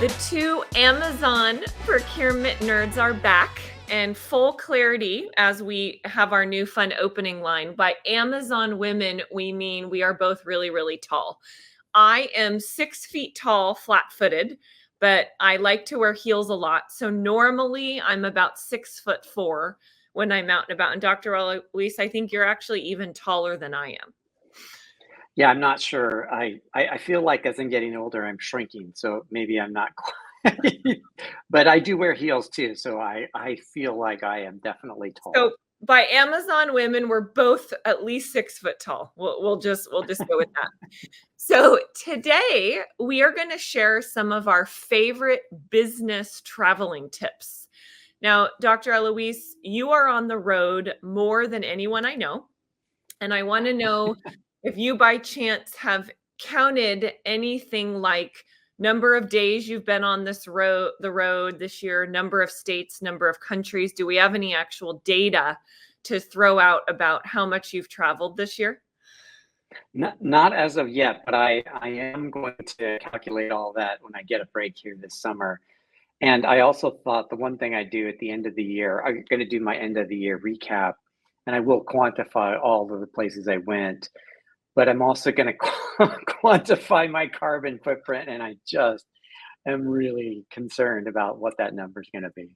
The two Amazon procurement nerds are back and full clarity as we have our new fun opening line. By Amazon women, we mean we are both really, really tall. I am 6 feet tall, flat footed, but I like to wear heels a lot. So normally I'm about 6'4" when I'm out and about. And Dr. Elouise, I think you're actually even taller than I am. Yeah, I'm not sure. I feel like as I'm getting older, I'm shrinking, so maybe I'm not quite. But I do wear heels too, so I feel like I am definitely tall. So by Amazon women, we're both at least 6 foot tall. We'll just go with that. So today we are going to share some of our favorite business traveling tips. Now, Dr. Elouise, you are on the road more than anyone I know, and I want to know if you by chance have counted anything like number of days you've been on the road this year, number of states, number of countries. Do we have any actual data to throw out about how much you've traveled this year? Not as of yet, but I am going to calculate all that when I get a break here this summer. And I also thought the one thing I do at the end of the year, I'm going to do my end of the year recap, and I will quantify all of the places I went. But I'm also going to quantify my carbon footprint, and I just am really concerned about what that number is going to be.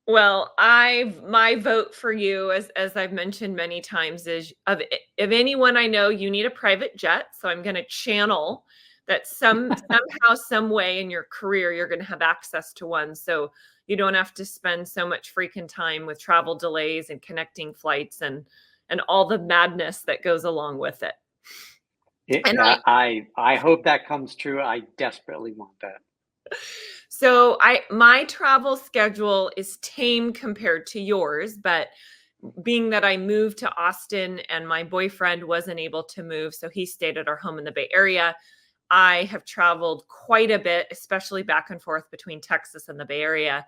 Well, my vote for you, as I've mentioned many times, is of anyone I know, you need a private jet. So I'm going to channel that somehow, some way in your career, you're going to have access to one. So you don't have to spend so much freaking time with travel delays and connecting flights and all the madness that goes along with it. And I hope that comes true. I desperately want that. So my travel schedule is tame compared to yours, but being that I moved to Austin and my boyfriend wasn't able to move, so he stayed at our home in the Bay Area, I have traveled quite a bit, especially back and forth between Texas and the Bay Area.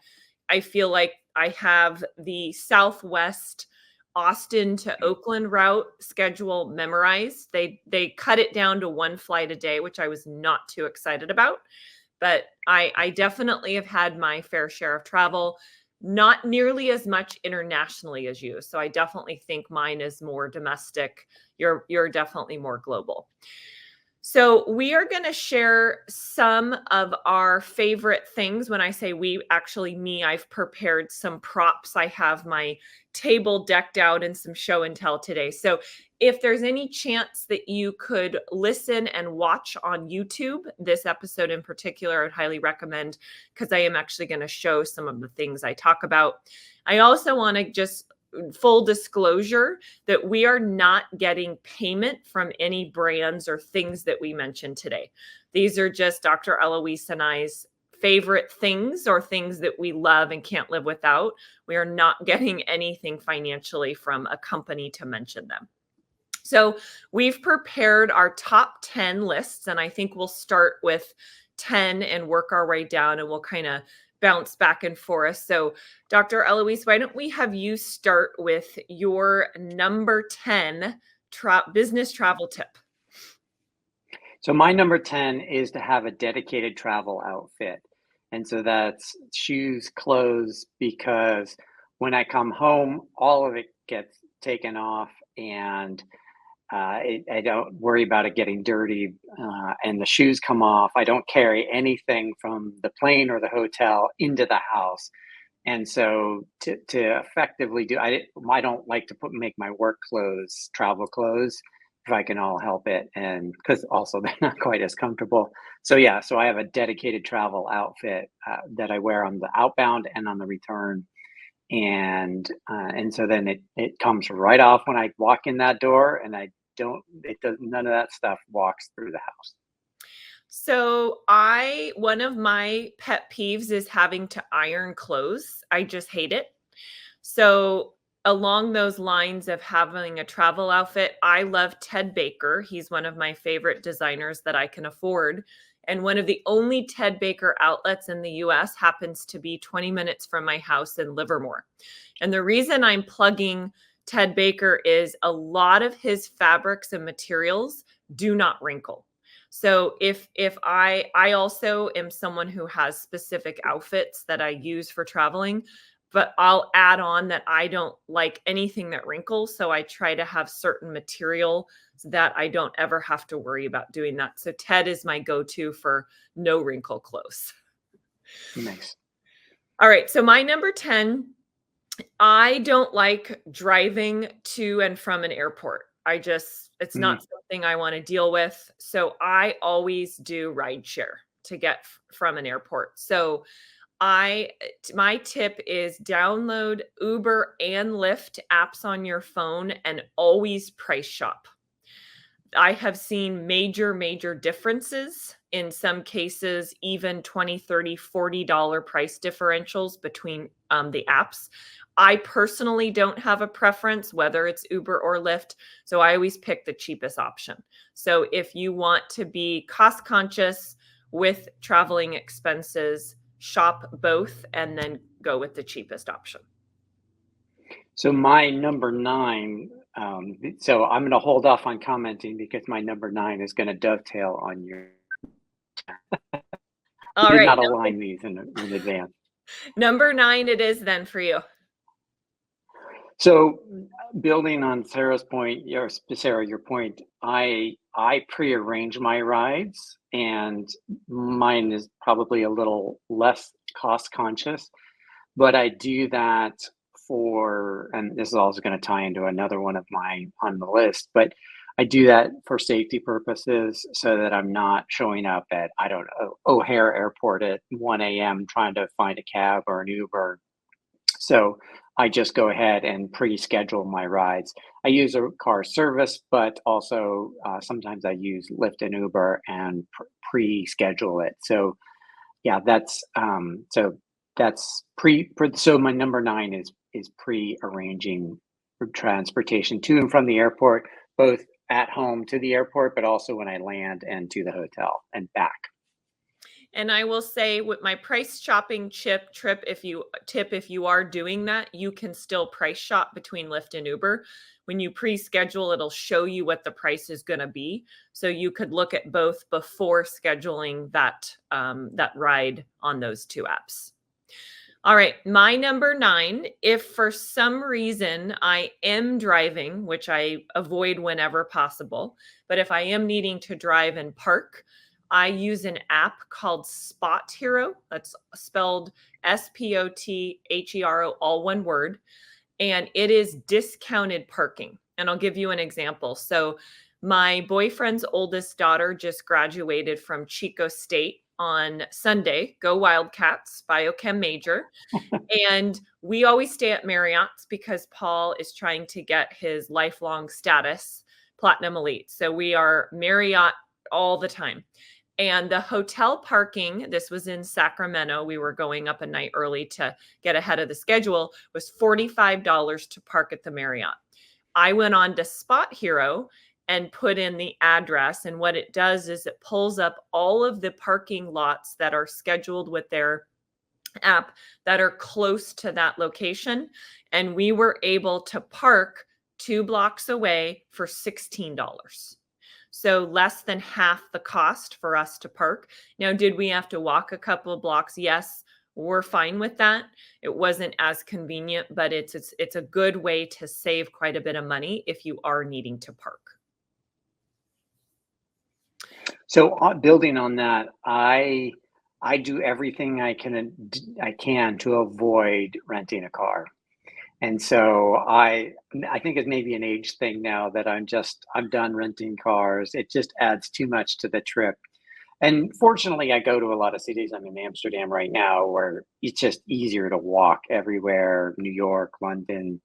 I feel like I have the Southwest Austin to Oakland route schedule memorized. They cut it down to one flight a day, which I was not too excited about. But I definitely have had my fair share of travel, not nearly as much internationally as you. So I definitely think mine is more domestic. You're definitely more global. So we are going to share some of our favorite things. When I say we, actually me, I've prepared some props. I have my table decked out and some show and tell today. So if there's any chance that you could listen and watch on YouTube, this episode in particular, I'd highly recommend, because I am actually going to show some of the things I talk about. I also want to just full disclosure that we are not getting payment from any brands or things that we mentioned today. These are just Dr. Elouise and I's favorite things or things that we love and can't live without. We are not getting anything financially from a company to mention them. So we've prepared our top 10 lists, and I think we'll start with 10 and work our way down, and we'll kind of bounce back and forth. So Dr. Elouise, why don't we have you start with your number 10 business travel tip? So my number 10 is to have a dedicated travel outfit. And so that's shoes, clothes, because when I come home, all of it gets taken off, and I don't worry about it getting dirty, and the shoes come off. I don't carry anything from the plane or the hotel into the house. And so to effectively I don't like to make my work clothes travel clothes if I can all help it, and because also they're not quite as comfortable. So yeah, so I have a dedicated travel outfit that I wear on the outbound and on the return, and so then it comes right off when I walk in that door, and I don't it does none of that stuff walks through the house. So one of my pet peeves is having to iron clothes. I just hate it. So along those lines of having a travel outfit, I love Ted Baker. He's one of my favorite designers that I can afford. And one of the only Ted Baker outlets in the US happens to be 20 minutes from my house in Livermore. And the reason I'm plugging Ted Baker is a lot of his fabrics and materials do not wrinkle. So if I also am someone who has specific outfits that I use for traveling, but I'll add on that I don't like anything that wrinkles, so I try to have certain material so that I don't ever have to worry about doing that. So Ted is my go-to for no wrinkle clothes. Nice. All right, so my number 10, I don't like driving to and from an airport. It's Mm. not something I want to deal with. So I always do rideshare to get from an airport. So my tip is download Uber and Lyft apps on your phone and always price shop. I have seen major differences, in some cases even 20, 30, $40 price differentials between the apps. I personally don't have a preference whether it's Uber or Lyft, so I always pick the cheapest option. So if you want to be cost conscious with traveling expenses, shop both and then go with the cheapest option. So my number 9, so I'm gonna hold off on commenting because my number 9 is gonna dovetail on your. We All did right, not align these in advance. number 9 it is then for you. So building on Sarah's point, Sarah, your point, I prearrange my rides, and mine is probably a little less cost conscious, but I do that for, and this is also going to tie into another one of mine on the list, but I do that for safety purposes so that I'm not showing up at, I don't know, O'Hare Airport at 1 a.m. trying to find a cab or an Uber. So I just go ahead and pre-schedule my rides. I use a car service, but also sometimes I use Lyft and Uber and pre-schedule it. So yeah, that's so my number 9 is pre-arranging for transportation to and from the airport, both at home to the airport, but also when I land and to the hotel and back. And I will say with my price shopping if you are doing that, you can still price shop between Lyft and Uber. When you pre-schedule, it'll show you what the price is going to be. So you could look at both before scheduling that ride on those two apps. All right, my number 9, if for some reason I am driving, which I avoid whenever possible, but if I am needing to drive and park, I use an app called Spot Hero. That's spelled SPOTHERO, all one word, and it is discounted parking. And I'll give you an example. So, my boyfriend's oldest daughter just graduated from Chico State on Sunday. Go Wildcats, biochem major. And we always stay at Marriott's because Paul is trying to get his lifelong status, Platinum Elite. So we are Marriott all the time. And the hotel parking, this was in Sacramento, we were going up a night early to get ahead of the schedule, was $45 to park at the Marriott. I went on to Spot Hero and put in the address. And what it does is it pulls up all of the parking lots that are scheduled with their app that are close to that location. And we were able to park 2 blocks away for $16. So less than half the cost for us to park. Now, did we have to walk a couple of blocks? Yes, we're fine with that. It wasn't as convenient, but it's a good way to save quite a bit of money if you are needing to park. So building on that, I do everything I can to avoid renting a car. And so I think it's maybe an age thing now that I'm done renting cars. It just adds too much to the trip. And fortunately, I go to a lot of cities. I'm in Amsterdam right now, where it's just easier to walk everywhere. New York, London,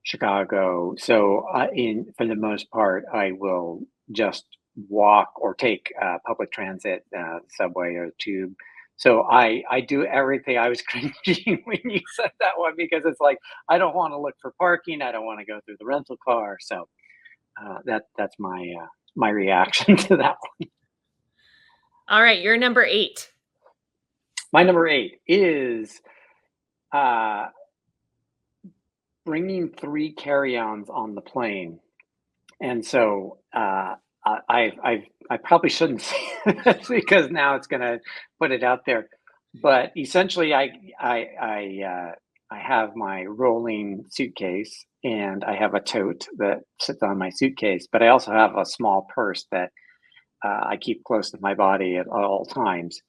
Chicago. So in for the most part, I will just walk or take public transit, subway or tube. So I do everything. I was cringing when you said that one because it's like I don't want to look for parking. I don't want to go through the rental car. So that's my reaction to that one. All right, you're number 8. My number 8 is uh, bringing 3 carry-ons on the plane. And so I probably shouldn't say this because now it's gonna put it out there. But essentially, I have my rolling suitcase and I have a tote that sits on my suitcase, but I also have a small purse that I keep close to my body at all times.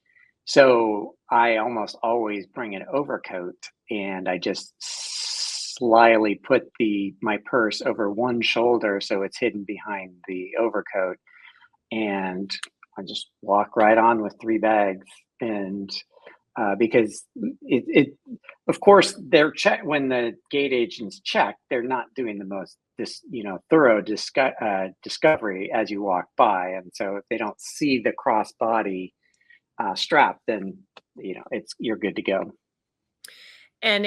So I almost always bring an overcoat, and I just slyly put the my purse over one shoulder so it's hidden behind the overcoat, and I just walk right on with 3 bags, and, because of course, they're check when the gate agents check, they're not doing the most thorough discovery as you walk by, and so if they don't see the crossbody, strap, then, it's you're good to go. And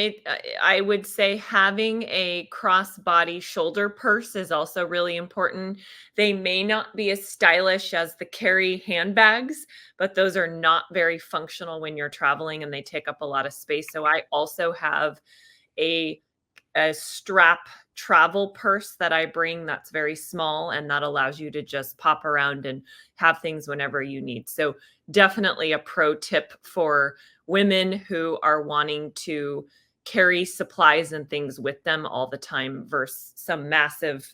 I would say having a crossbody shoulder purse is also really important. They may not be as stylish as the carry handbags, but those are not very functional when you're traveling and they take up a lot of space. So I also have a a strap travel purse that I bring that's very small and that allows you to just pop around and have things whenever you need. So, definitely a pro tip for women who are wanting to carry supplies and things with them all the time versus some massive,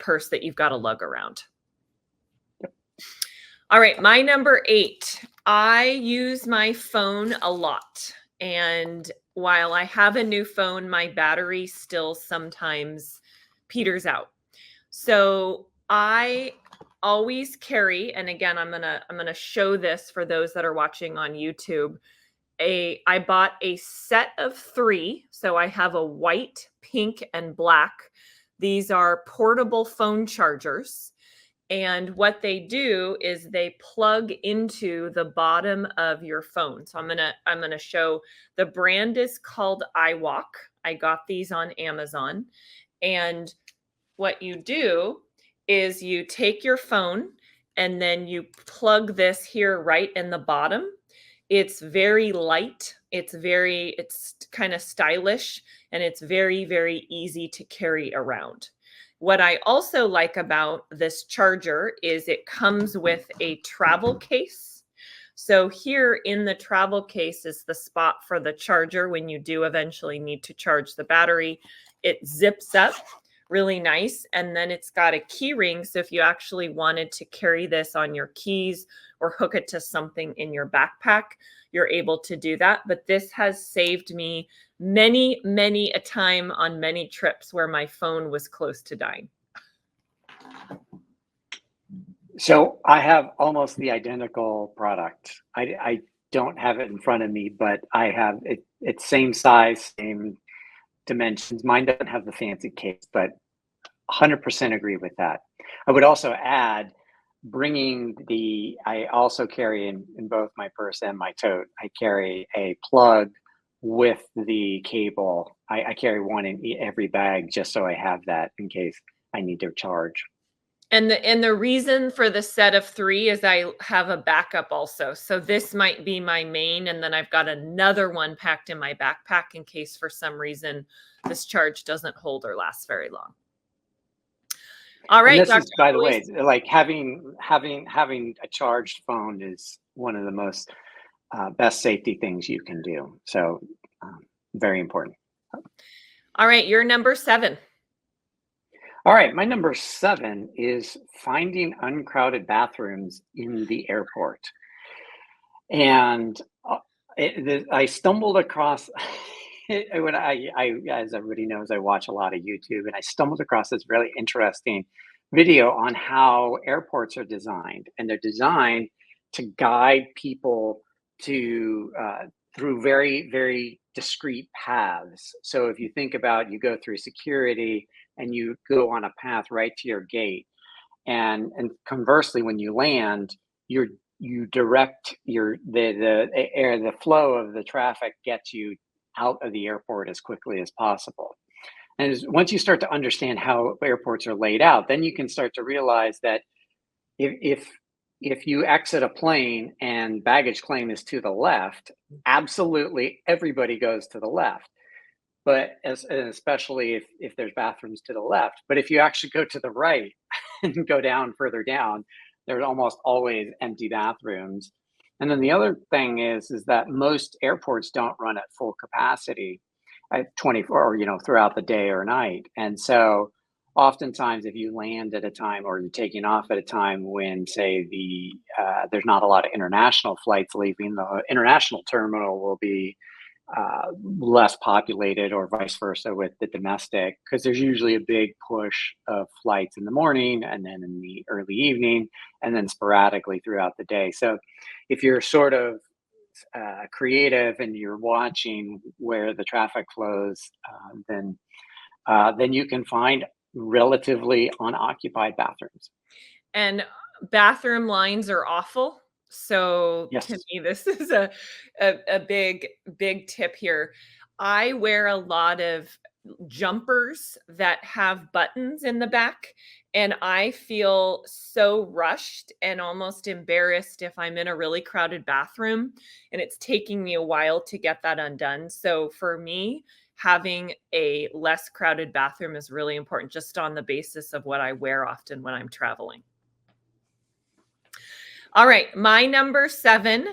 purse that you've got to lug around. All right, my number 8. I use my phone a lot. And while I have a new phone, my battery still sometimes peters out. So I always carry, and again, I'm gonna show this for those that are watching on YouTube. I bought a set of 3. So I have a white, pink, and black. These are portable phone chargers. And what they do is they plug into the bottom of your phone. So I'm gonna show the brand is called iWalk. I got these on Amazon. And what you do is you take your phone and then you plug this here right in the bottom. It's very light. It's kind of stylish and it's very, very easy to carry around. What I also like about this charger is it comes with a travel case. So here in the travel case is the spot for the charger when you do eventually need to charge the battery. It zips up really nice, and then it's got a key ring. So if you actually wanted to carry this on your keys or hook it to something in your backpack, you're able to do that. But this has saved me many, many a time on many trips where my phone was close to dying. So I have almost the identical product. I don't have it in front of me, but I have it. It's same size, same dimensions. Mine doesn't have the fancy case, but 100% agree with that. I would also add I also carry in both my purse and my tote, I carry a plug with the cable. I carry one in every bag just so I have that in case I need to charge. And the reason for the set of 3 is I have a backup also. So this might be my main, and then I've got another one packed in my backpack in case for some reason this charge doesn't hold or last very long. All And right, this Dr. is, by the Elouise. way, like having a charged phone is one of the most best safety things you can do. So very important. All right, you're number 7. All right, my number 7 is finding uncrowded bathrooms in the airport. And I stumbled across when as everybody knows, I watch a lot of YouTube, and I stumbled across this really interesting video on how airports are designed, and they're designed to guide people to through very, very discrete paths. So if you think about, you go through security and you go on a path right to your gate, and conversely, when you land, you're you direct the flow of the traffic gets you out of the airport as quickly as possible. And once you start to understand how airports are laid out, then you can start to realize that if if if you exit a plane and baggage claim is to the left, absolutely everybody goes to the left. But and especially if there's bathrooms to the left. But if you actually go to the right, and go down further down, there's almost always empty bathrooms. And then the other thing is that most airports don't run at full capacity at 24 or throughout the day or night. And so oftentimes if you land at a time or you're taking off at a time when say there's not a lot of international flights leaving, the international terminal will be less populated or vice versa with the domestic, because there's usually a big push of flights in the morning and then in the early evening and then sporadically throughout the day. So if you're sort of creative and you're watching where the traffic flows, then you can find relatively unoccupied bathrooms. And bathroom lines are awful. So to Yes. me, this is a big tip here. I wear a lot of jumpers that have buttons in the back, and I feel so rushed and almost embarrassed if I'm in a really crowded bathroom and it's taking me a while to get that undone. So for me, having a less crowded bathroom is really important, just on the basis of what I wear often when I'm traveling. All right, my number 7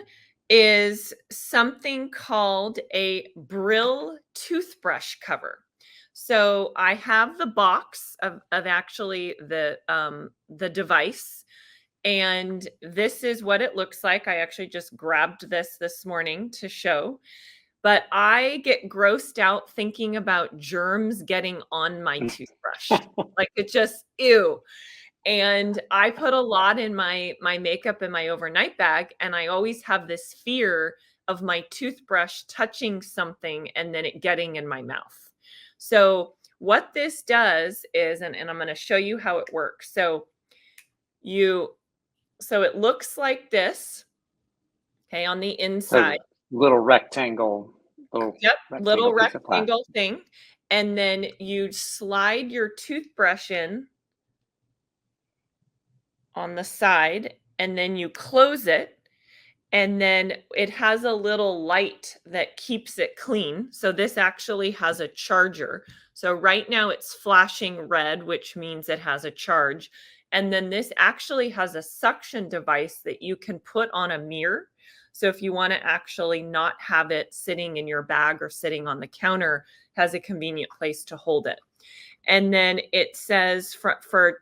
is something called a Brill toothbrush cover. So I have the box of actually the device, and this is what it looks like. I actually just grabbed this morning to show, but I get grossed out thinking about germs getting on my toothbrush. Like, it just, ew. And I put a lot in my makeup in my overnight bag, and I always have this fear of my toothbrush touching something and then it getting in my mouth. So what this does is, and I'm going to show you how it works. So it looks like this, okay, on the So inside. little rectangle, little Yep, little rectangle piece of plastic. rectangle thing. And then you slide your toothbrush in on the side, and then you close it, and then it has a little light that keeps it clean. So this actually has a charger. So right now it's flashing red, which means it has a charge. And then this actually has a suction device that you can put on a mirror. So if you want to actually not have it sitting in your bag or sitting on the counter, has a convenient place to hold it. And then it says for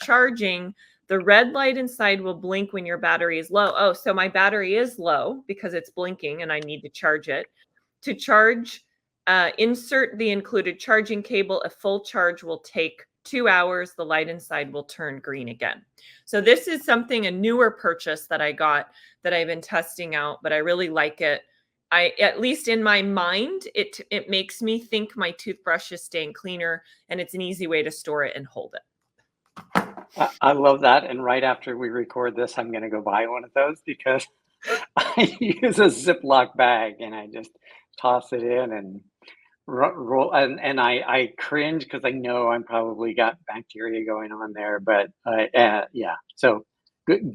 charging, the red light inside will blink when your battery is low. Oh, so my battery is low because it's blinking and I need to charge it. To charge, insert the included charging cable. A full charge will take 2 hours. The light inside will turn green again. So this is a newer purchase that I got that I've been testing out, but I really like it. At least in my mind, it makes me think my toothbrush is staying cleaner, and it's an easy way to store it and hold it. I love that. And right after we record this, I'm going to go buy one of those because I use a Ziploc bag and I just toss it in and roll. And I cringe because I know I'm probably got bacteria going on there. But yeah, so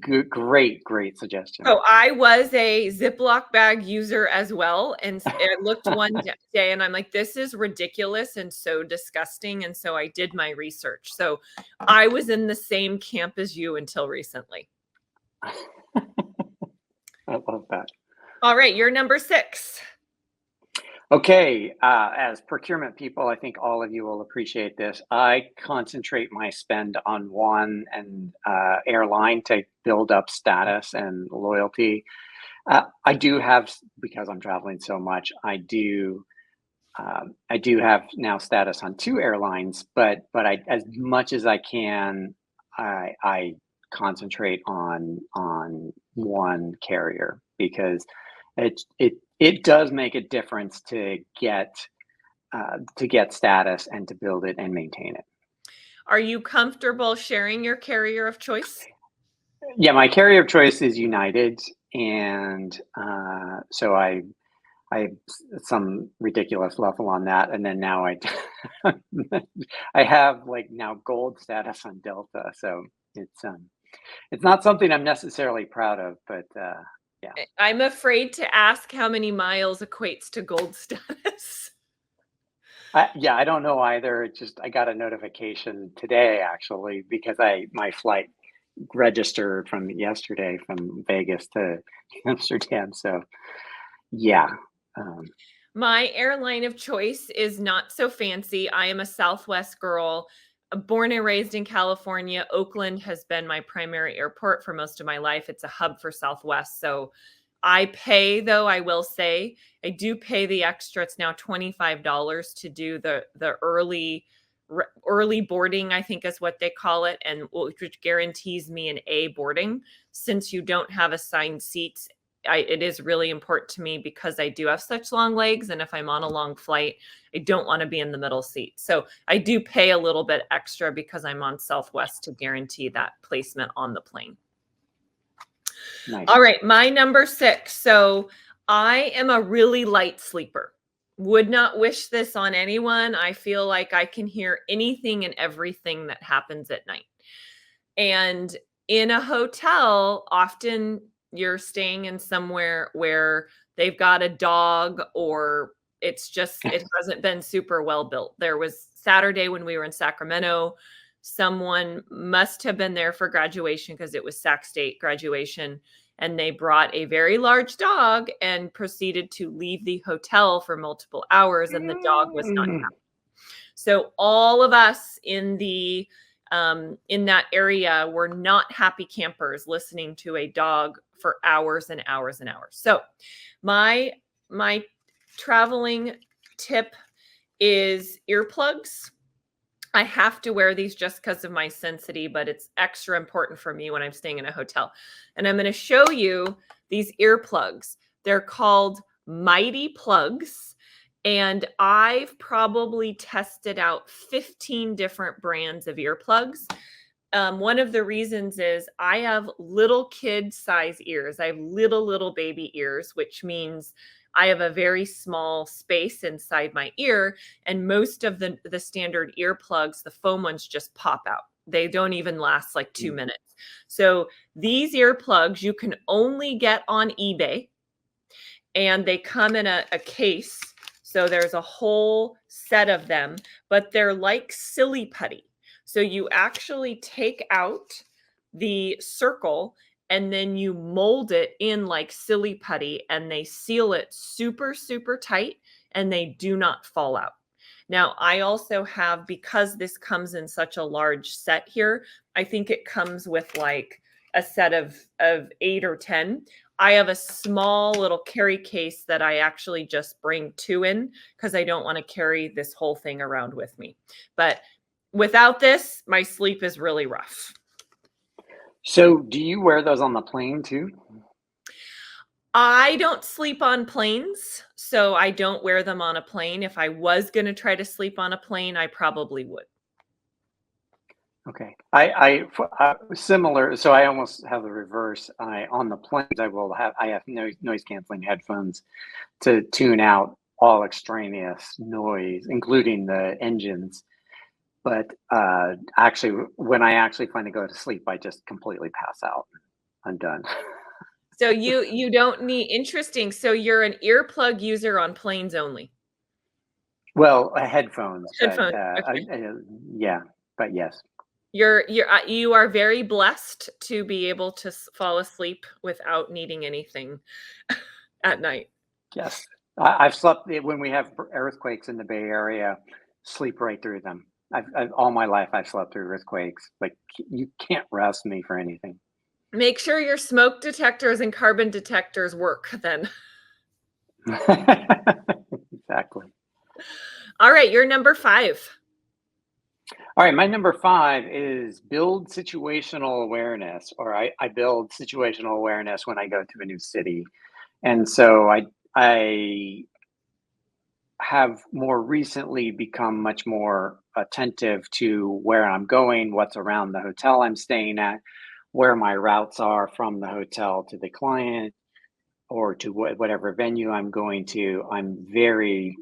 great suggestion. So I was a Ziploc bag user as well, and I looked one day and I'm like, this is ridiculous and so disgusting, and so I did my research. So I was in the same camp as you until recently. I love that. All right, you're number 6. Okay, as procurement people, I think all of you will appreciate this. I concentrate my spend on one and airline to build up status and loyalty. I do have, because I'm traveling so much, I do have now status on 2 airlines, but as much as I can, I concentrate on one carrier because it does make a difference to get status and to build it and maintain it. Are you comfortable sharing your carrier of choice? Yeah, my carrier of choice is United, and so I have some ridiculous level on that, and then now I have like now gold status on Delta, so it's not something I'm necessarily proud of, but yeah. I'm afraid to ask how many miles equates to gold status. Yeah, I don't know either. It just I got a notification today actually because I my flight registered from yesterday from Vegas to Amsterdam. So yeah, um, My airline of choice is not so fancy. I am a Southwest girl, born and raised in California. Oakland has been my primary airport for most of my life. It's a hub for Southwest. So I pay, though, I will say, I do pay the extra. It's now $25 to do the early boarding, I think is what they call it, and which guarantees me an A boarding. Since you don't have assigned seats, it is really important to me because I do have such long legs. And if I'm on a long flight, I don't want to be in the middle seat. So I do pay a little bit extra because I'm on Southwest to guarantee that placement on the plane. nice. All right, my number 6. So I am a really light sleeper. Would not wish this on anyone. I feel like I can hear anything and everything that happens at night. And in a hotel, often you're staying in somewhere where they've got a dog, or it hasn't been super well built. There was Saturday when we were in Sacramento, someone must have been there for graduation because it was Sac State graduation, and they brought a very large dog and proceeded to leave the hotel for multiple hours, and the dog was not Mm. happy. So all of us in that area were not happy campers listening to a dog for hours and hours and hours. So my traveling tip is earplugs. I have to wear these just because of my sensitivity, but it's extra important for me when I'm staying in a hotel. And I'm going to show you these earplugs. They're called Mighty Plugs. And I've probably tested out 15 different brands of earplugs. One of the reasons is I have little kid size ears. I have little baby ears, which means I have a very small space inside my ear. And most of the standard earplugs, the foam ones, just pop out. They don't even last like 2 minutes. So these earplugs you can only get on eBay, and they come in a case. So there's a whole set of them, but they're like silly putty. So you actually take out the circle and then you mold it in like silly putty, and they seal it super, super tight, and they do not fall out. Now, I also have, because this comes in such a large set here, I think it comes with like a set of 8 or 10. I have a small little carry case that I actually just bring 2 in because I don't want to carry this whole thing around with me. But without this, my sleep is really rough. So do you wear those on the plane too? I don't sleep on planes, so I don't wear them on a plane. If I was going to try to sleep on a plane, I probably would. Okay. Similar. So I almost have the reverse. On the planes, I have noise canceling headphones to tune out all extraneous noise, including the engines. But actually, when I actually finally go to sleep, I just completely pass out. I'm done. So you don't need, interesting. So you're an earplug user on planes only. Well, headphones, but Headphones. Okay. yeah, but yes, You are very blessed to be able to fall asleep without needing anything at night. yes. I've slept when we have earthquakes in the Bay Area. Sleep right through them. All my life I've slept through earthquakes. Like you can't rest me for anything. Make sure your smoke detectors and carbon detectors work then. Exactly. All right, you're number 5. All right, my number 5 is build situational awareness, or I build situational awareness when I go to a new city. And so I have more recently become much more attentive to where I'm going, what's around the hotel I'm staying at, where my routes are from the hotel to the client or to whatever venue I'm going to. I'm very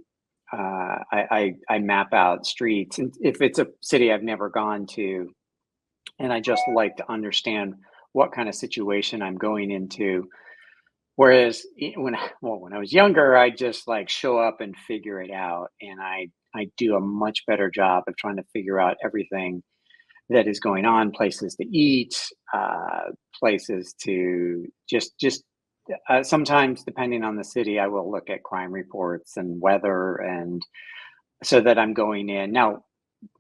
I map out streets, and if it's a city I've never gone to, and I just like to understand what kind of situation I'm going into. Whereas when I was younger, I just like show up and figure it out, and I do a much better job of trying to figure out everything that is going on, places to eat, places to just sometimes depending on the city, I will look at crime reports and weather, and so that I'm going in now.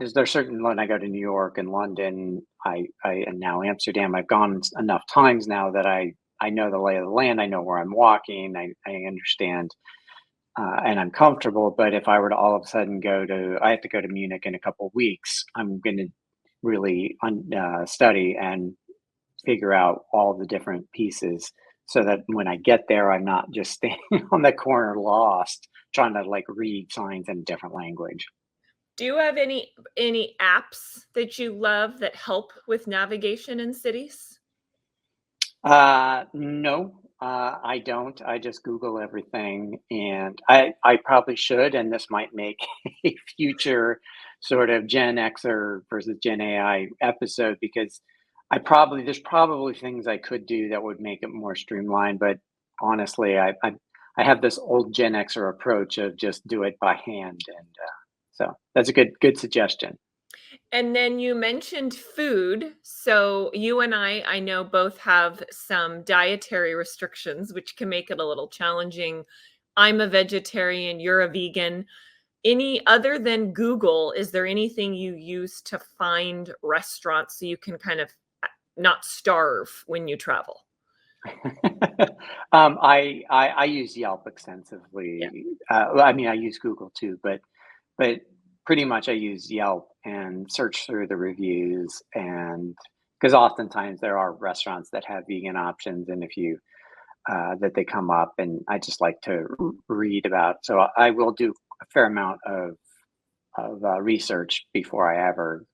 Is there certain when I go to New York and London, I and now Amsterdam, I've gone enough times now that I know the lay of the land. I know where I'm walking. I understand, and I'm comfortable. But if I were to all of a sudden I have to go to Munich in a couple of weeks. I'm going to really study and figure out all the different pieces so that when I get there, I'm not just standing on the corner lost trying to like read signs in a different language. Do you have any apps that you love that help with navigation in cities? No, I don't. I just Google everything, and I probably should, and this might make a future sort of Gen Xer versus Gen AI episode because there's probably things I could do that would make it more streamlined, but honestly, I have this old Gen Xer approach of just do it by hand, and so that's a good suggestion. And then you mentioned food. So you and I know both have some dietary restrictions, which can make it a little challenging. I'm a vegetarian, you're a vegan. Any other than Google, is there anything you use to find restaurants so you can kind of not starve when you travel? I use Yelp Yeah. extensively. Well, I mean, I use Google too, but pretty much I use Yelp and search through the reviews, and because oftentimes there are restaurants that have vegan options, and if you that they come up, and I just like to read about. So I will do a fair amount of research before I ever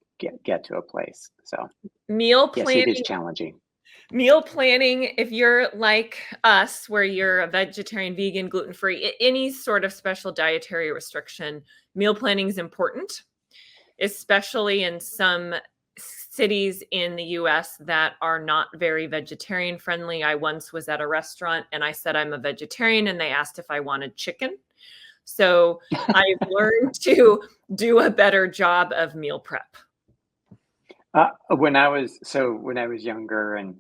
get to a place. So Meal yes, it is planning challenging. Meal planning, if you're like us, where you're a vegetarian, vegan, gluten-free, any sort of special dietary restriction, meal planning is important, especially in some cities in the US that are not very vegetarian friendly. I once was at a restaurant and I said I'm a vegetarian and they asked if I wanted chicken. So I've learned to do a better job of meal prep. When I was younger, and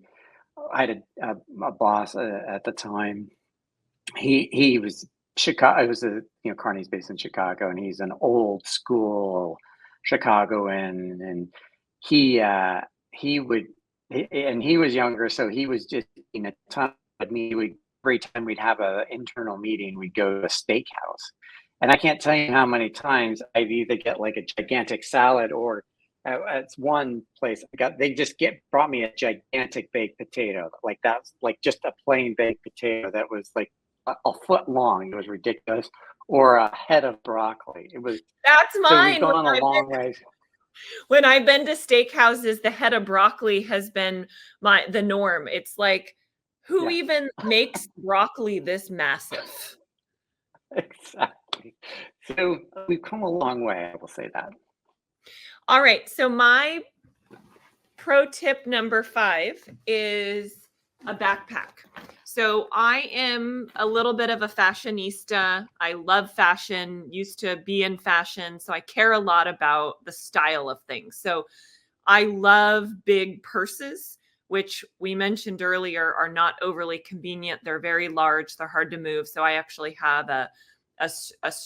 I had a boss at the time. He was Chicago. It was Carney's based in Chicago, and he's an old school Chicagoan, and he he would and he was younger, so he was just in a ton of me. We Every time we'd have a internal meeting, we'd go to a steakhouse, and I can't tell you how many times I'd either get like a gigantic salad or at one place they just get brought me a gigantic baked potato, like that's like just a plain baked potato that was like a foot long. It was ridiculous, or a head of broccoli. It was That's so we've mine. gone a long way. When I've been to steakhouses, the head of broccoli has been the norm. It's like, who Yeah, even makes broccoli this massive? exactly. So we've come a long way. I will say that. All right. So my pro tip number 5 is a backpack. So I am a little bit of a fashionista. I love fashion, used to be in fashion. So I care a lot about the style of things. So I love big purses, which we mentioned earlier are not overly convenient. They're very large, they're hard to move. So I actually have a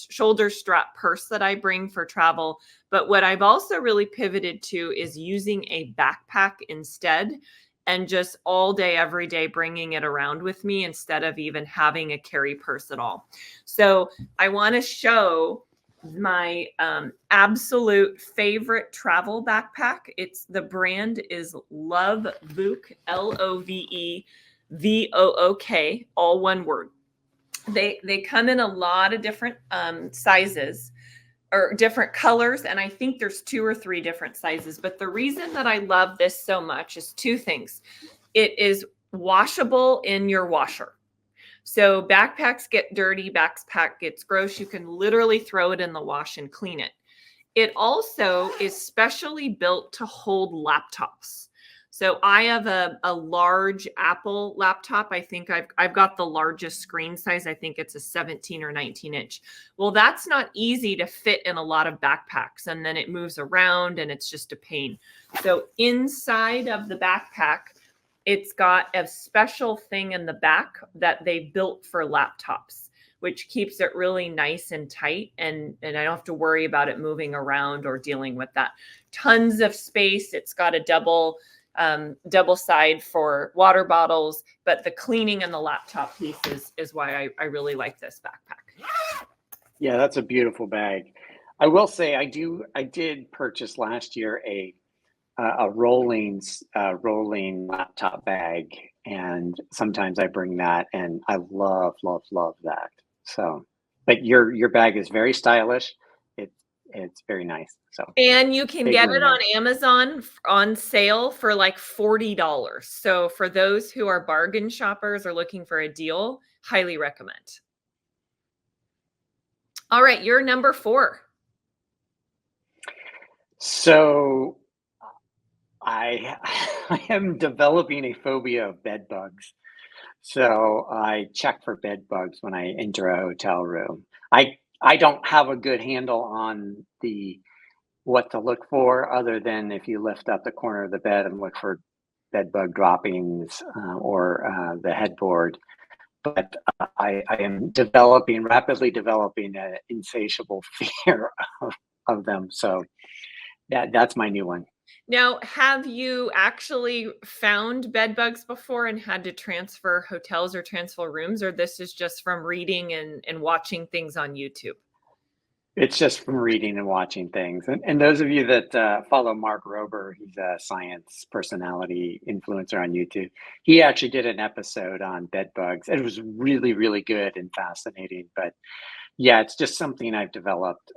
shoulder strap purse that I bring for travel. But what I've also really pivoted to is using a backpack instead, and just all day, every day, bringing it around with me instead of even having a carry purse at all. So I want to show my absolute favorite travel backpack. The brand is Love Vook, LOVEVOOK, all one word. They come in a lot of different sizes or different colors, and I think there's 2 or 3 different sizes. But the reason that I love this so much is 2 things. It is washable in your washer. So backpacks get dirty, backpack gets gross. You can literally throw it in the wash and clean it. It also is specially built to hold laptops. So I have a large Apple laptop. I think I've got the largest screen size. I think it's a 17 or 19 inch. Well, that's not easy to fit in a lot of backpacks, and then it moves around and it's just a pain. So inside of the backpack, it's got a special thing in the back that they built for laptops, which keeps it really nice and tight, and I don't have to worry about it moving around or dealing with that. Tons of space. It's got a double side for water bottles, but the cleaning and the laptop piece is why I really like this backpack. Yeah, that's a beautiful bag. I will say I did purchase last year a rolling laptop bag, and sometimes I bring that, and I love that. So, but your bag is very stylish. It's very nice. So And you can big get win it on there. Amazon on sale for like $40. So for those who are bargain shoppers or looking for a deal, highly recommend. All right, you're number 4. So I I am developing a phobia of bed bugs. So I check for bed bugs when I enter a hotel room. I don't have a good handle on the what to look for other than if you lift up the corner of the bed and look for bed bug droppings or the headboard. But I am rapidly developing an insatiable fear of them. So that's my new one. Now, have you actually found bed bugs before and had to transfer hotels or transfer rooms, or this is just from reading and watching things on YouTube? It's just from reading and watching things. And those of you that follow Mark Rober, he's a science personality influencer on YouTube. He actually did an episode on bed bugs. It was really, really good and fascinating. But yeah, it's just something I've developed,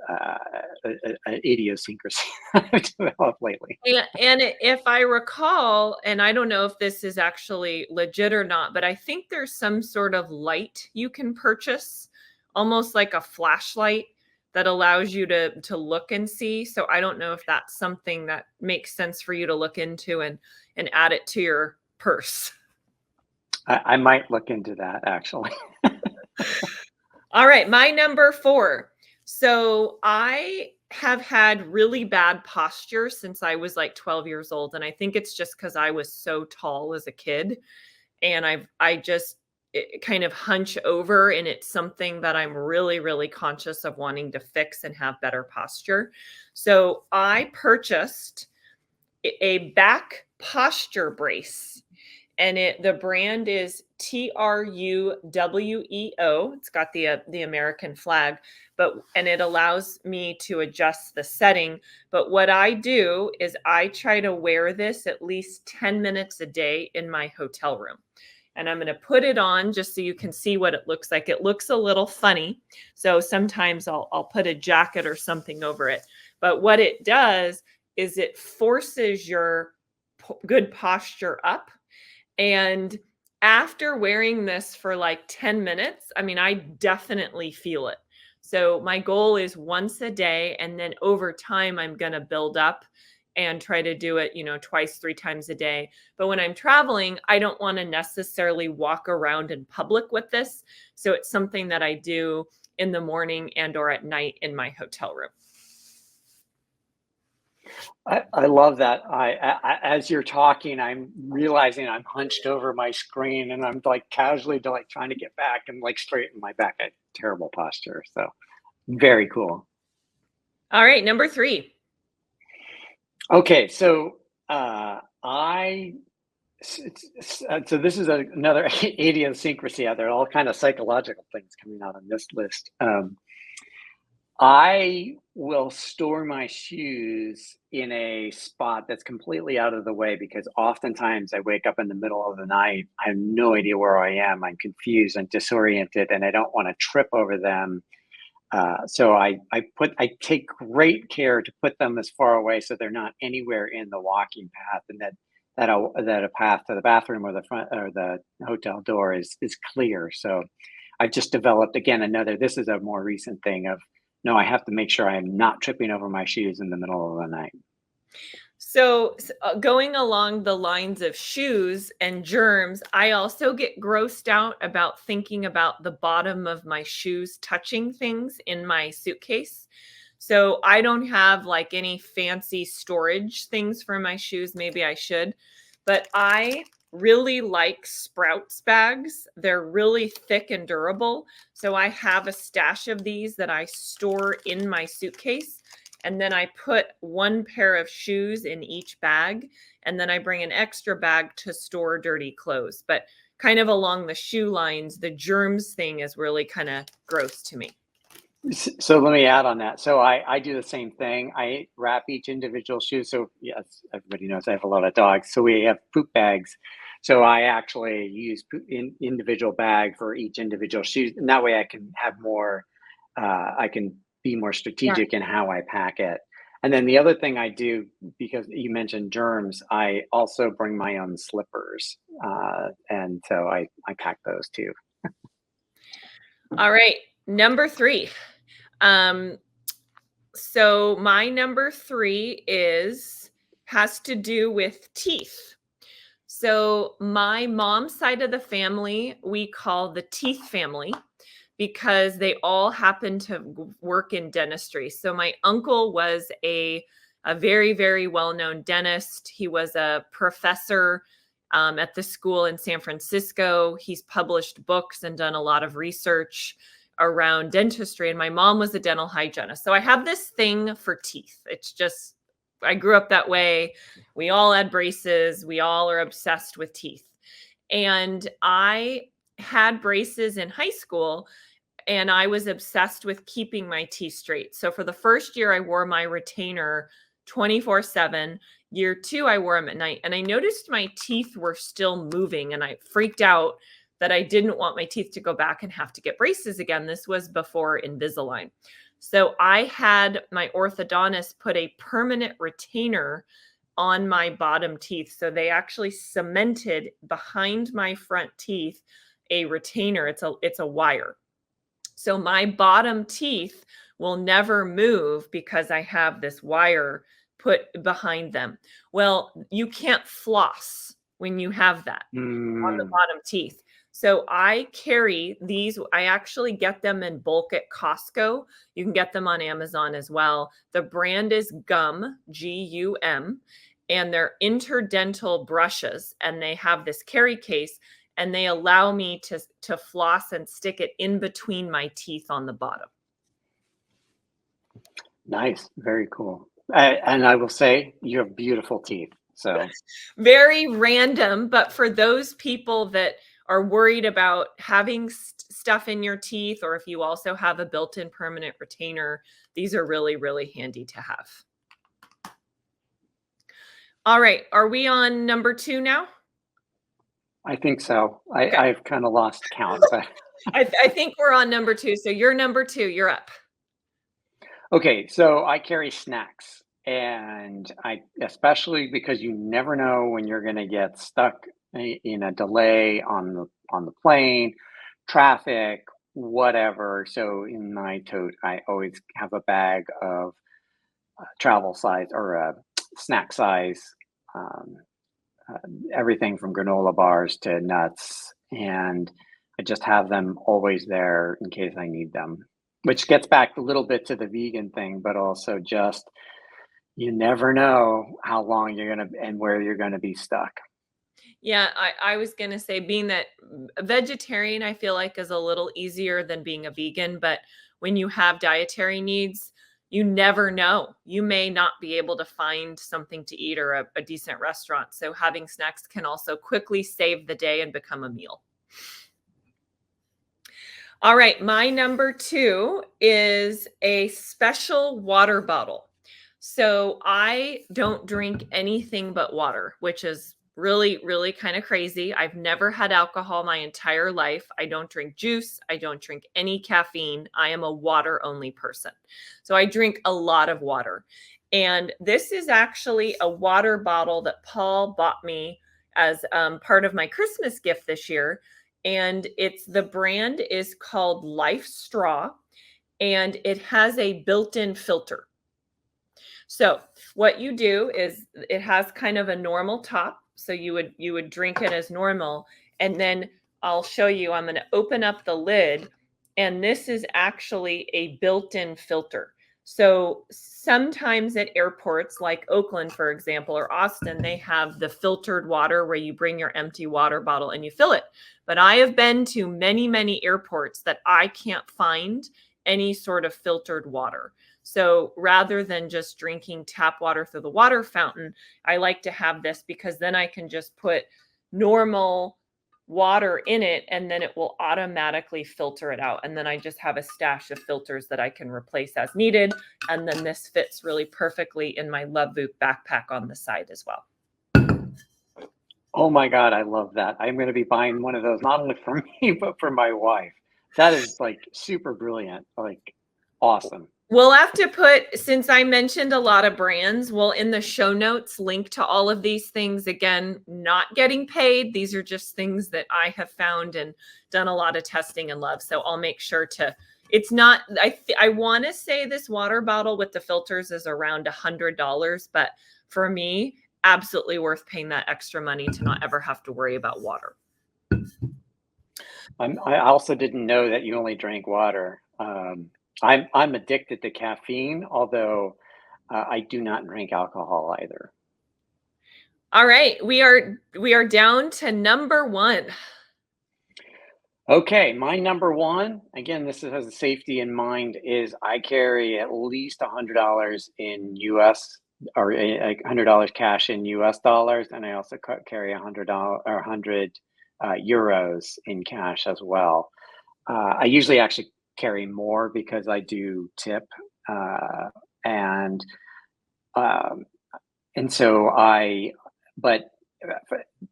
an idiosyncrasy I've developed lately. And if I recall, and I don't know if this is actually legit or not, but I think there's some sort of light you can purchase, almost like a flashlight that allows you to look and see. So I don't know if that's something that makes sense for you to look into and add it to your purse. I might look into that actually. All right, my number 4. So I have had really bad posture since I was like 12 years old, and I think it's just because I was so tall as a kid, and I just kind of hunch over, and it's something that I'm really conscious of wanting to fix and have better posture. So I purchased a back posture brace, and the brand is Truweo. It's got the American flag, and it allows me to adjust the setting. But what I do is I try to wear this at least 10 minutes a day in my hotel room. And I'm going to put it on just so you can see what it looks like. It looks a little funny. So sometimes I'll put a jacket or something over it. But what it does is it forces your good posture up. And after wearing this for like 10 minutes, I mean, I definitely feel it. So my goal is once a day, and then over time, I'm going to build up and try to do it, twice, 3 times a day. But when I'm traveling, I don't want to necessarily walk around in public with this. So it's something that I do in the morning and or at night in my hotel room. I love that. As you're talking, I'm realizing I'm hunched over my screen and I'm like casually like trying to get back and like straighten my back. I terrible posture. So very cool. All right, number 3. Okay, so I so this is another idiosyncrasy out there. All kind of psychological things coming out on this list. I will store my shoes in a spot that's completely out of the way because oftentimes I wake up in the middle of the night. I have no idea where I am. I'm confused and disoriented, and I don't want to trip over them. So I take great care to put them as far away so they're not anywhere in the walking path, and that a path to the bathroom or the front or the hotel door is clear. So I've just developed again another. This is a more recent thing of no, I have to make sure I am not tripping over my shoes in the middle of the night. Going along the lines of shoes and germs, I also get grossed out about thinking about the bottom of my shoes touching things in my suitcase. So I don't have like any fancy storage things for my shoes. Maybe I should, but I really like Sprouts bags. They're really thick and durable. So I have a stash of these that I store in my suitcase. And then I put one pair of shoes in each bag. And then I bring an extra bag to store dirty clothes. But kind of along the shoe lines, the germs thing is really kind of gross to me. So let me add on that. So I do the same thing. I wrap each individual shoe. So yes, everybody knows I have a lot of dogs. So we have poop bags. So I actually use individual bag for each individual shoe, and that way I can have more. I can be more Yeah. strategic in how I pack it. And then the other thing I do, because you mentioned germs, I also bring my own slippers, and so I pack those too. All right. Number three. Um, so my number three has to do with teeth. So my mom's side of the family, we call the teeth family because they all happen to work in dentistry. So my uncle was a very, very well-known dentist. He was a professor at the school in San Francisco. He's published books and done a lot of research around dentistry. And my mom was a dental hygienist. So I have this thing for teeth. It's just, I grew up that way. We all had braces. We all are obsessed with teeth. And I had braces in high school and I was obsessed with keeping my teeth straight. So for the first year, I wore my retainer 24/7. Year two, I wore them at night. And I noticed my teeth were still moving and I freaked out that I didn't want my teeth to go back and have to get braces again. This was before Invisalign. So I had my orthodontist put a permanent retainer on my bottom teeth. So they actually cemented behind my front teeth a retainer. It's a wire. So my bottom teeth will never move because I have this wire put behind them. Well, you can't floss when you have that on the Mm, bottom teeth. So I carry these. I actually get them in bulk at Costco. You can get them on Amazon as well. The brand is Gum, Gum, and they're interdental brushes, and they have this carry case, and they allow me to floss and stick it in between my teeth on the bottom. nice, very cool. And I will say you have beautiful teeth. So Very random, but for those people that are worried about having stuff in your teeth, or if you also have a built-in permanent retainer, these are really, really handy to have. All right, are we on number two now? I think so. Okay. I've kind of lost count, but I think we're on number two. So you're number two. You're up. okay. So I carry snacks, and I especially because you never know when you're going to get stuck in a delay on the plane, traffic, whatever. So in my tote, I always have a bag of travel size or snack size. Um, uh, Everything from granola bars to nuts, and I just have them always there in case I need them. Which gets back a little bit to the vegan thing, but also just you never know how long you're gonna and where you're gonna be stuck. Yeah, I was gonna say being that a vegetarian, I feel like is a little easier than being a vegan, but when you have dietary needs, you never know. You may not be able to find something to eat or a decent restaurant. So having snacks can also quickly save the day and become a meal. All right, my number two is a special water bottle. So I don't drink anything but water, which is really, really kind of crazy. I've never had alcohol my entire life. I don't drink juice. I don't drink any caffeine. I am a water only person. So I drink a lot of water. And this is actually a water bottle that Paul bought me as part of my Christmas gift this year. And the brand is called Life Straw, and it has a built-in filter. So what you do is it has kind of a normal top. So you would drink it as normal. And then I'll show you, I'm going to open up the lid, and this is actually a built-in filter. So sometimes at airports like Oakland, for example, or Austin, they have the filtered water where you bring your empty water bottle and you fill it. But I have been to many, many airports that I can't find any sort of filtered water. So rather than just drinking tap water through the water fountain, I like to have this because then I can just put normal water in it and then it will automatically filter it out. And then I just have a stash of filters that I can replace as needed. And then this fits really perfectly in my Love Boot backpack on the side as well. Oh my God, I love that. I'm going to be buying one of those, not only for me, but for my wife. That is like super brilliant, like awesome. We'll have to put, since I mentioned a lot of brands, we'll in the show notes link to all of these things. Again, not getting paid. These are just things that I have found and done a lot of testing and love. So I'll make sure to, it's not, I want to say this water bottle with the filters is around $100, but for me, absolutely worth paying that extra money to not ever have to worry about water. I also didn't know that you only drank water. I'm addicted to caffeine, although I do not drink alcohol either. All right, we are down to number one. Okay, my number one, again, this has a safety in mind, is I carry at least $100 in US or $100 cash in US dollars, and I also carry $100 or 100 euros in cash as well. I usually actually carry more because I do tip, and um, and so but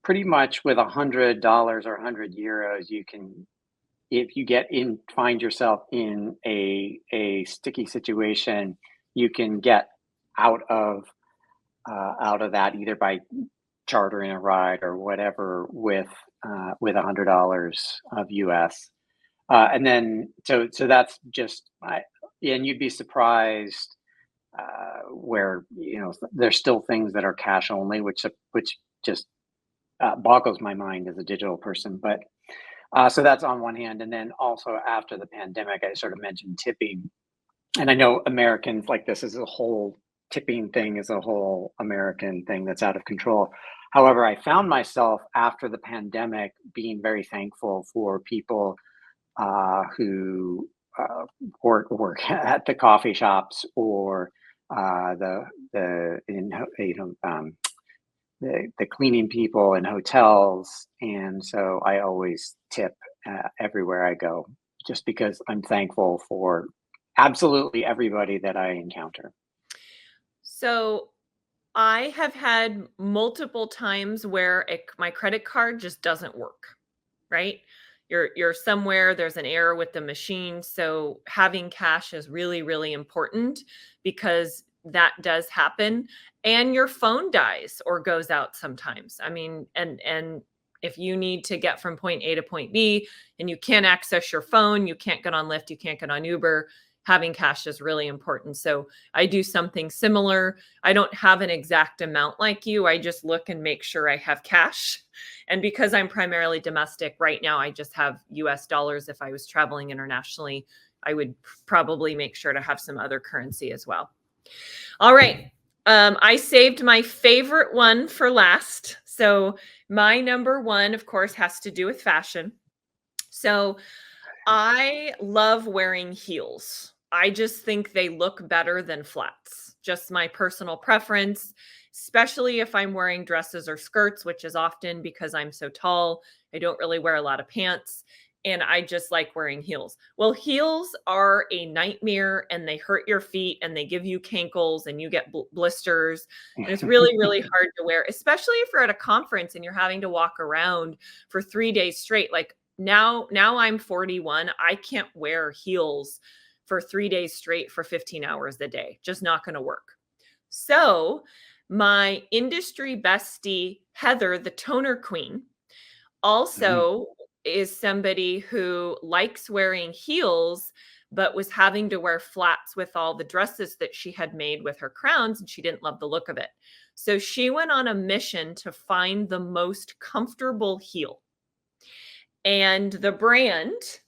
pretty much with $100 or 100 euros, you can, if you find yourself in a sticky situation, you can get out of that either by chartering a ride or whatever with $100 of US. And then so that's just and you'd be surprised where there's still things that are cash only, which just boggles my mind as a digital person. But so that's on one hand, and then also after the pandemic, I sort of mentioned tipping, and I know Americans like this is a whole tipping thing is a whole American thing that's out of control. However, I found myself after the pandemic being very thankful for people who work at the coffee shops or the in the cleaning people in hotels, and so I always tip everywhere I go, just because I'm thankful for absolutely everybody that I encounter. So I have had multiple times where my credit card just doesn't work, right? You're somewhere, there's an error with the machine. So having cash is really, really important because that does happen. And your phone dies or goes out sometimes. I mean, and if you need to get from point A to point B and you can't access your phone, you can't get on Lyft, you can't get on Uber, having cash is really important. So I do something similar. I don't have an exact amount like you. I just look and make sure I have cash. And because I'm primarily domestic right now, I just have US dollars. If I was traveling internationally, I would probably make sure to have some other currency as well. All right. I saved my favorite one for last. So my number one, of course, has to do with fashion. So I love wearing heels. I just think they look better than flats. Just my personal preference, especially if I'm wearing dresses or skirts, which is often because I'm so tall. I don't really wear a lot of pants and I just like wearing heels. Well, heels are a nightmare and they hurt your feet and they give you cankles and you get blisters. And it's really, really hard to wear, especially if you're at a conference and you're having to walk around for 3 days straight. Like now I'm 41. I can't wear heels for 3 days straight for 15 hours a day. Just not going to work. So my industry bestie, Heather, the toner queen, Mhm. also is somebody who likes wearing heels, but was having to wear flats with all the dresses that she had made with her crowns, and she didn't love the look of it. So she went on a mission to find the most comfortable heel. And the brand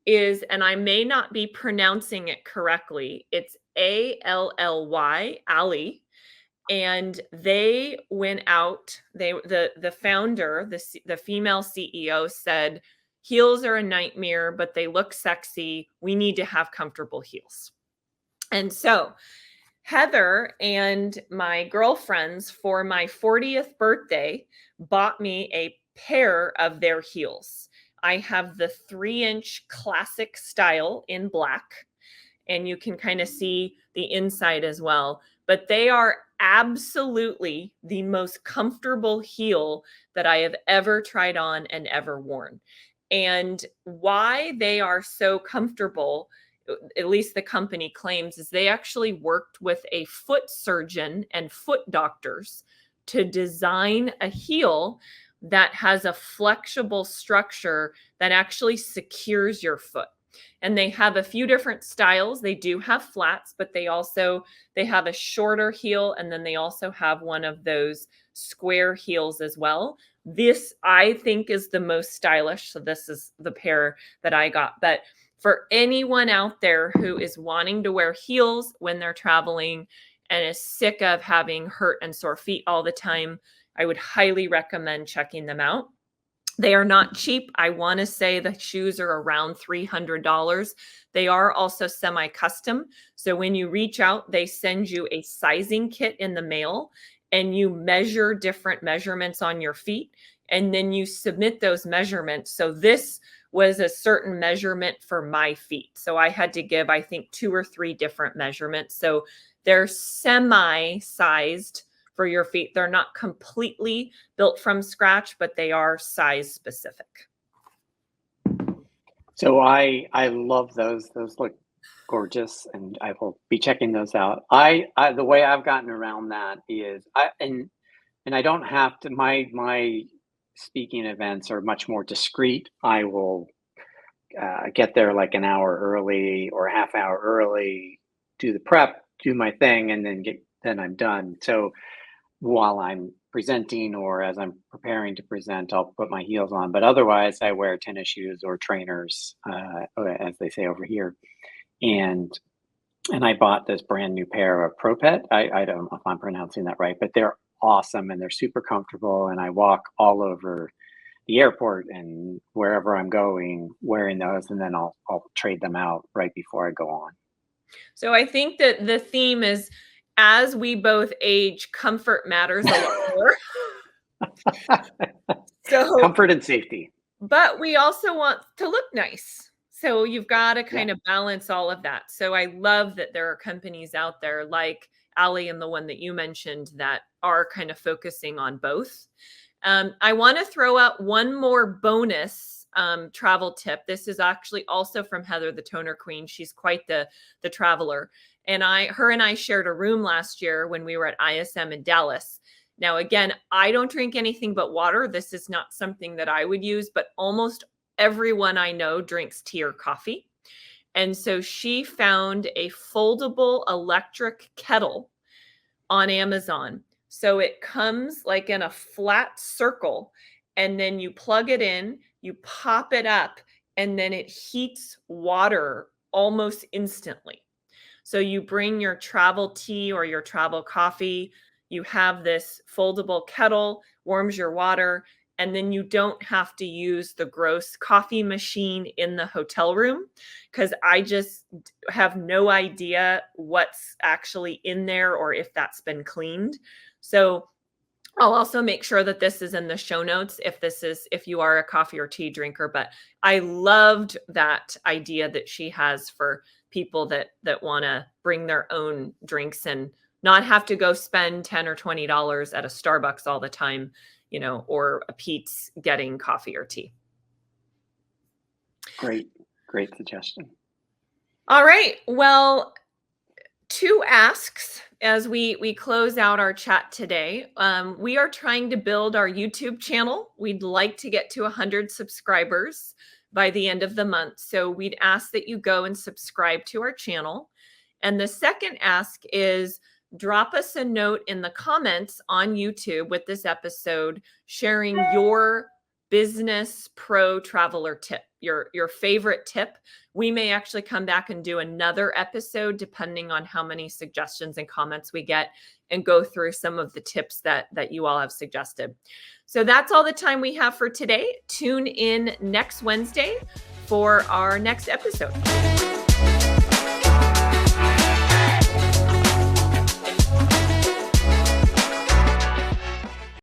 is, and I may not be pronouncing it correctly, it's Ally, Ally. And they went out, the founder, the female CEO said, heels are a nightmare, but they look sexy. We need to have comfortable heels. And so Heather and my girlfriends for my 40th birthday bought me a pair of their heels. I have the 3-inch classic style in black, and you can kind of see the inside as well. But they are absolutely the most comfortable heel that I have ever tried on and ever worn. And why they are so comfortable, at least the company claims, is they actually worked with a foot surgeon and foot doctors to design a heel that has a flexible structure that actually secures your foot. And they have a few different styles. They do have flats, but they have a shorter heel, and then they also have one of those square heels as well. This, I think, is the most stylish. So this is the pair that I got. But for anyone out there who is wanting to wear heels when they're traveling and is sick of having hurt and sore feet all the time, I would highly recommend checking them out. They are not cheap. I want to say the shoes are around $300. They are also semi-custom. So when you reach out, they send you a sizing kit in the mail, and you measure different measurements on your feet, and then you submit those measurements. So this was a certain measurement for my feet. So I had to give, I think, 2 or 3 different measurements. So they're semi-sized for your feet. They're not completely built from scratch, but they are size specific. So I love those. Those look gorgeous, and I will be checking those out. I the way I've gotten around that is and I don't have to. My speaking events are much more discreet. I will get there like an hour early or a half hour early, do the prep, do my thing, and then I'm done. So while I'm presenting or as I'm preparing to present, I'll put my heels on. But otherwise, I wear tennis shoes or trainers, as they say over here. And I bought this brand new pair of ProPet. I don't know if I'm pronouncing that right, but they're awesome and they're super comfortable. And I walk all over the airport and wherever I'm going wearing those, and then I'll trade them out right before I go on. So I think that the theme is, as we both age, comfort matters a lot more. So comfort and safety. But we also want to look nice. So you've got to kind of balance all of that. So I love that there are companies out there like Ally and the one that you mentioned that are kind of focusing on both. I want to throw out one more bonus travel tip. This is actually also from Heather, the toner queen. She's quite the traveler. And her and I shared a room last year when we were at ISM in Dallas. Now, again, I don't drink anything but water. This is not something that I would use, but almost everyone I know drinks tea or coffee. And so she found a foldable electric kettle on Amazon. So it comes like in a flat circle, and then you plug it in, you pop it up, and then it heats water almost instantly. So you bring your travel tea or your travel coffee, you have this foldable kettle, warms your water, and then you don't have to use the gross coffee machine in the hotel room, because I just have no idea what's actually in there or if that's been cleaned. So I'll also make sure that this is in the show notes if you are a coffee or tea drinker. But I loved that idea that she has for people that want to bring their own drinks and not have to go spend $10 or $20 at a Starbucks all the time, or a Pete's getting coffee or tea. Great suggestion. All right. Well, 2 asks as we close out our chat today. We are trying to build our YouTube channel. We'd like to get to 100 subscribers. by the end of the month. So we'd ask that you go and subscribe to our channel. And the second ask is drop us a note in the comments on YouTube with this episode, sharing your business pro traveler tip, your favorite tip. We may actually come back and do another episode depending on how many suggestions and comments we get, and go through some of the tips that you all have suggested. So that's all the time we have for today. Tune in next Wednesday for our next episode.